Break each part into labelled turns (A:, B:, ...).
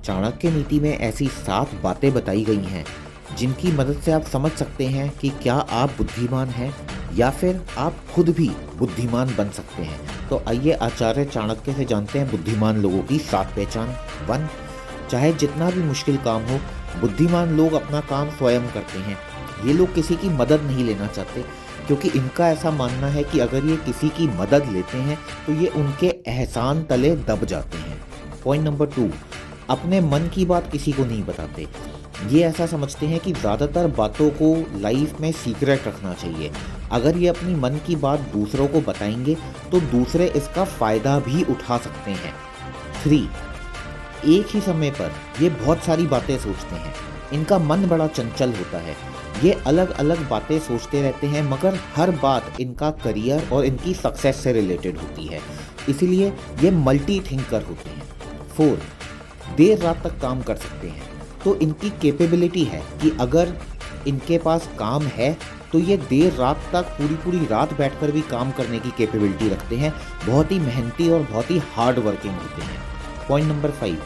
A: चाणक्य नीति में ऐसी 7 बातें बताई गई हैं जिनकी मदद से आप समझ सकते हैं कि क्या आप बुद्धिमान हैं या फिर आप खुद भी बुद्धिमान बन सकते हैं। तो आइए आचार्य चाणक्य से जानते हैं बुद्धिमान लोगों की 7 पहचान। 1, चाहे जितना भी मुश्किल काम हो, बुद्धिमान लोग अपना काम स्वयं करते हैं। ये लोग किसी की मदद नहीं लेना चाहते क्योंकि इनका ऐसा मानना है कि अगर ये किसी की मदद लेते हैं तो ये उनके एहसान तले दब जाते हैं। पॉइंट नंबर 2, अपने मन की बात किसी को नहीं बताते। ये ऐसा समझते हैं कि ज़्यादातर बातों को लाइफ में सीक्रेट रखना चाहिए। अगर ये अपनी मन की बात दूसरों को बताएंगे तो दूसरे इसका फ़ायदा भी उठा सकते हैं। 3, एक ही समय पर ये बहुत सारी बातें सोचते हैं। इनका मन बड़ा चंचल होता है। ये अलग अलग बातें सोचते रहते हैं मगर हर बात इनका करियर और इनकी सक्सेस से रिलेटेड होती है, इसीलिए ये मल्टी थिंकर होते हैं। 4, देर रात तक काम कर सकते हैं। तो इनकी कैपेबिलिटी है कि अगर इनके पास काम है तो ये देर रात तक पूरी रात बैठकर भी काम करने की कैपेबिलिटी रखते हैं। बहुत ही मेहनती और बहुत ही हार्ड वर्किंग होते हैं। पॉइंट नंबर 5,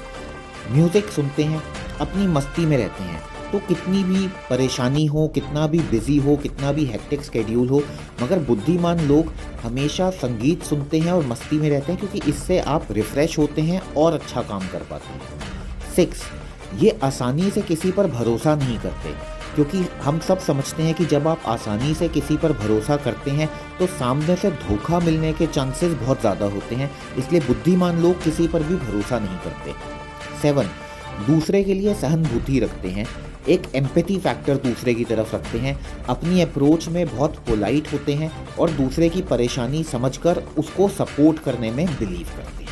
A: म्यूज़िक सुनते हैं, अपनी मस्ती में रहते हैं। तो कितनी भी परेशानी हो, कितना भी बिजी हो, कितना भी हेक्टिक स्केड्यूल हो, मगर बुद्धिमान लोग हमेशा संगीत सुनते हैं और मस्ती में रहते हैं क्योंकि इससे आप रिफ़्रेश होते हैं और अच्छा काम कर पाते हैं। 6, ये आसानी से किसी पर भरोसा नहीं करते क्योंकि हम सब समझते हैं कि जब आप आसानी से किसी पर भरोसा करते हैं तो सामने से धोखा मिलने के चांसेस बहुत ज़्यादा होते हैं, इसलिए बुद्धिमान लोग किसी पर भी भरोसा नहीं करते। 7, दूसरे के लिए सहानुभूति रखते हैं, एक एम्पैथी फैक्टर दूसरे की तरफ रखते हैं, अपनी अप्रोच में बहुत पोलाइट होते हैं और दूसरे की परेशानी समझकर उसको सपोर्ट करने में बिलीव करते हैं।